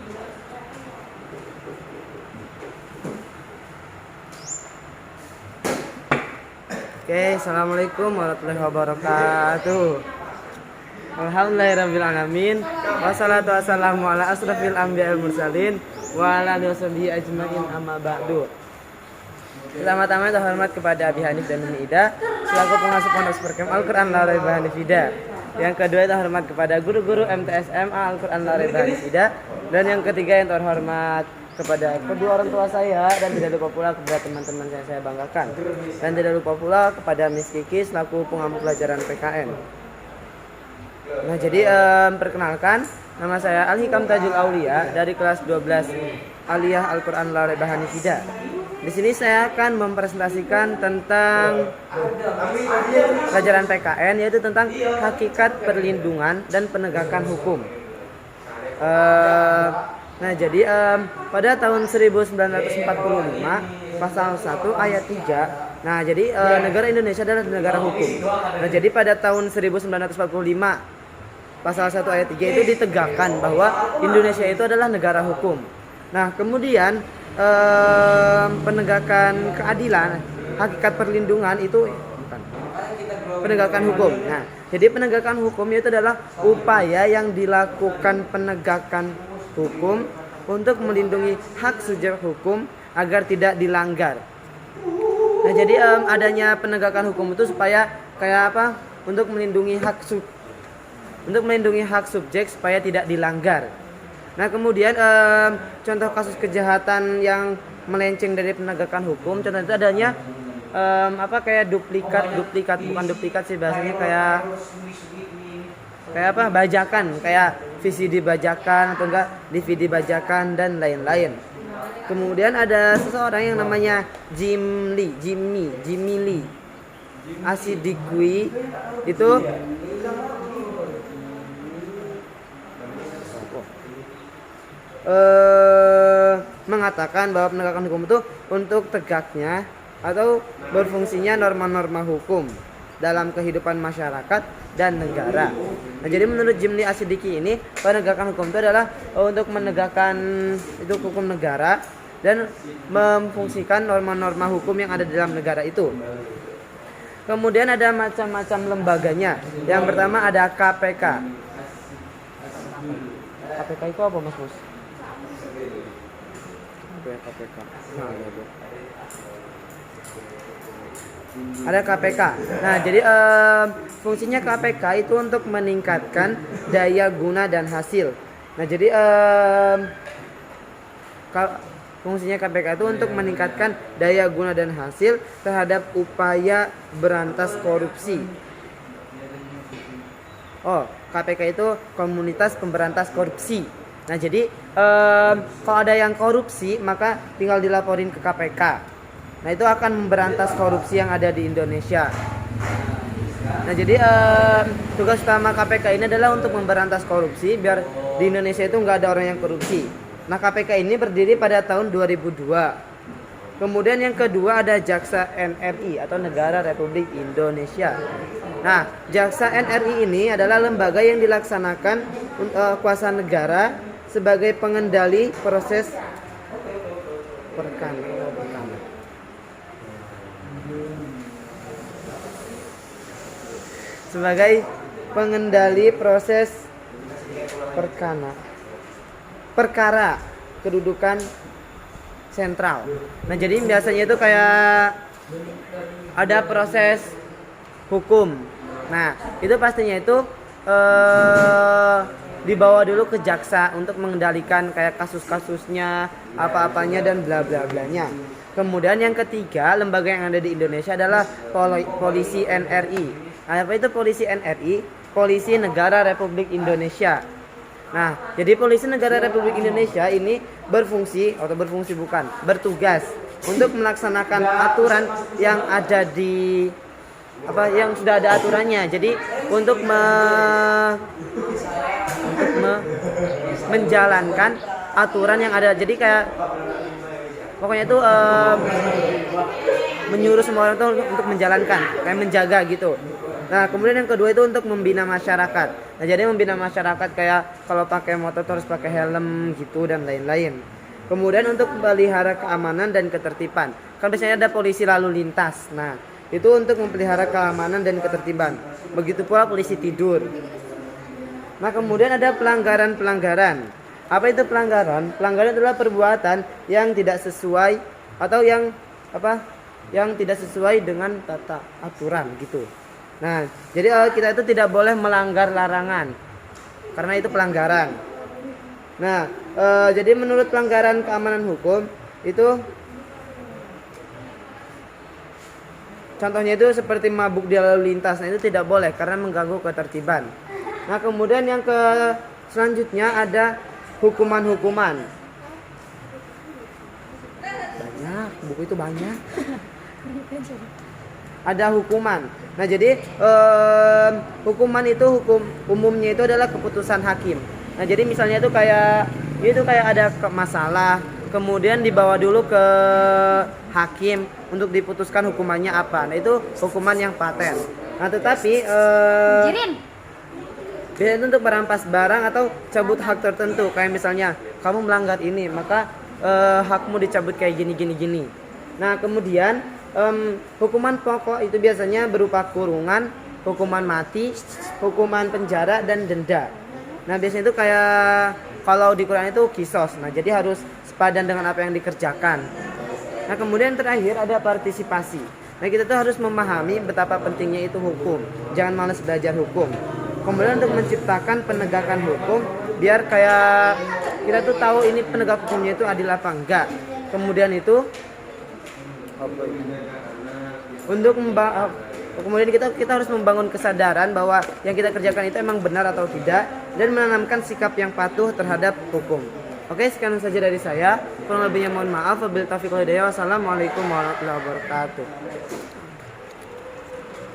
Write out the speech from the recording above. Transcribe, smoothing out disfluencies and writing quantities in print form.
Oke, assalamualaikum warahmatullahi wabarakatuh. Alhamdulillahirrahmanirrahim. Wassalatu wassalamu ala asrafil anbiya wal mursalin wa ala alihi washabihi ajmain amma ba'du. Pertama-tama terhormat kepada Abi Hanif dan Umi Ida selaku pengasuh Pondok Superkem Al-Quran La Raiba Hanifida. Yang kedua terhormat kepada guru-guru MTSMA Al-Quran La Raiba Hanifida. Dan yang ketiga yang terhormat kepada kedua orang tua saya, dan tidak lupa pula kepada teman-teman yang saya banggakan, dan tidak lupa pula kepada Miss Kiki selaku pengampu pelajaran PKN. Nah, jadi perkenalkan, nama saya Al-Hikam Tajul Aulia dari kelas 12 Aliyah Al-Quran La Raiba Hanifida. Di sini saya akan mempresentasikan tentang pelajaran PKN, yaitu tentang hakikat perlindungan dan penegakan hukum. Nah, jadi pada tahun 1945 pasal 1 ayat 3. Nah, jadi negara Indonesia adalah negara hukum. Nah, jadi pada tahun 1945 pasal 1 ayat 3 itu ditegakkan bahwa Indonesia itu adalah negara hukum. Nah, kemudian penegakan keadilan, hakikat perlindungan itu bukan penegakan hukum. Nah, jadi penegakan hukum itu adalah upaya yang dilakukan penegakan hukum untuk melindungi hak subjek hukum agar tidak dilanggar. Nah, jadi adanya penegakan hukum itu supaya kayak apa? Untuk melindungi hak subjek supaya tidak dilanggar. Nah, kemudian contoh kasus kejahatan yang melenceng dari penegakan hukum, contoh itu adanya kayak duplikat bukan duplikat sih bahasanya, kayak apa, bajakan, kayak VCD bajakan atau enggak DVD bajakan dan lain-lain. Kemudian ada seseorang yang namanya Jimmy Lee Asidikwi itu mengatakan bahwa penegakan hukum itu untuk tegaknya atau berfungsinya norma-norma hukum dalam kehidupan masyarakat dan negara. Nah, jadi menurut Jimli Asidiki ini, penegakan hukum itu adalah untuk menegakkan itu hukum negara dan memfungsikan norma-norma hukum yang ada di dalam negara itu. Kemudian ada macam-macam lembaganya. Yang pertama ada KPK. KPK itu apa, Mas Mus? KPK. Nah, ada KPK. Nah, jadi fungsinya KPK itu untuk meningkatkan daya guna dan hasil. Nah, jadi fungsinya KPK itu untuk meningkatkan daya guna dan hasil terhadap upaya berantas korupsi. KPK itu Komunitas Pemberantas Korupsi. Nah, jadi kalau ada yang korupsi maka tinggal dilaporin ke KPK. Nah, itu akan memberantas korupsi yang ada di Indonesia. Nah, jadi tugas utama KPK ini adalah untuk memberantas korupsi biar di Indonesia itu nggak ada orang yang korupsi. Nah, KPK ini berdiri pada tahun 2002. Kemudian yang kedua ada Jaksa NRI atau Negara Republik Indonesia. Nah, Jaksa NRI ini adalah lembaga yang dilaksanakan kuasa negara sebagai pengendali proses perkara. Sebagai pengendali proses perkara kedudukan sentral. Nah, jadi biasanya itu kayak ada proses hukum. Nah, itu pastinya itu dibawa dulu ke jaksa untuk mengendalikan kayak kasus-kasusnya, apa-apanya dan bla bla blanya. Kemudian yang ketiga, lembaga yang ada di Indonesia adalah Polisi NRI. Apa itu Polisi NRI? Polisi Negara Republik Indonesia. Nah, jadi Polisi Negara Republik Indonesia ini bertugas untuk melaksanakan aturan yang ada di yang sudah ada aturannya. Jadi untuk menjalankan aturan yang ada. Jadi kayak pokoknya itu menyuruh semua orang itu untuk menjalankan, kayak menjaga gitu. Nah, kemudian yang kedua itu untuk membina masyarakat. Nah, jadi membina masyarakat kayak kalau pakai motor harus pakai helm gitu dan lain-lain. Kemudian untuk memelihara keamanan dan ketertiban. Kan biasanya ada polisi lalu lintas. Nah, itu untuk memelihara keamanan dan ketertiban. Begitu pula polisi tidur. Nah, kemudian ada pelanggaran-pelanggaran. Apa itu pelanggaran? Pelanggaran adalah perbuatan yang tidak sesuai atau yang tidak sesuai dengan tata aturan gitu. Nah, jadi kita itu tidak boleh melanggar larangan karena itu pelanggaran. Nah, jadi menurut pelanggaran keamanan hukum itu contohnya itu seperti mabuk di lalu lintas. Nah, itu tidak boleh karena mengganggu ketertiban. Nah, kemudian yang selanjutnya ada hukuman-hukuman. Banyak, buku itu banyak. Ada hukuman. Nah, jadi hukuman itu hukum umumnya itu adalah keputusan hakim. Nah, jadi misalnya itu kayak ada masalah, kemudian dibawa dulu ke hakim untuk diputuskan hukumannya apa. Nah, itu hukuman yang paten. Nah, tetapi biasanya itu untuk merampas barang atau cabut hak tertentu. Kayak misalnya kamu melanggar ini, maka hakmu dicabut kayak gini. Nah, kemudian hukuman pokok itu biasanya berupa kurungan, hukuman mati, hukuman penjara dan denda. Nah, biasanya itu kayak kalau di Quran itu kisos. Nah, jadi harus sepadan dengan apa yang dikerjakan. Nah, kemudian terakhir ada partisipasi. Nah, kita tuh harus memahami betapa pentingnya itu hukum. Jangan malas belajar hukum. Kemudian untuk menciptakan penegakan hukum biar kayak kita tuh tahu ini penegak hukumnya itu adil apa enggak. Kemudian itu kemudian kita harus membangun kesadaran bahwa yang kita kerjakan itu emang benar atau tidak dan menanamkan sikap yang patuh terhadap hukum. Oke, sekian saja dari saya. Kurang lebihnya mohon maaf. Wabillahi taufiq wal hidayah. Wassalamualaikum warahmatullahi wabarakatuh.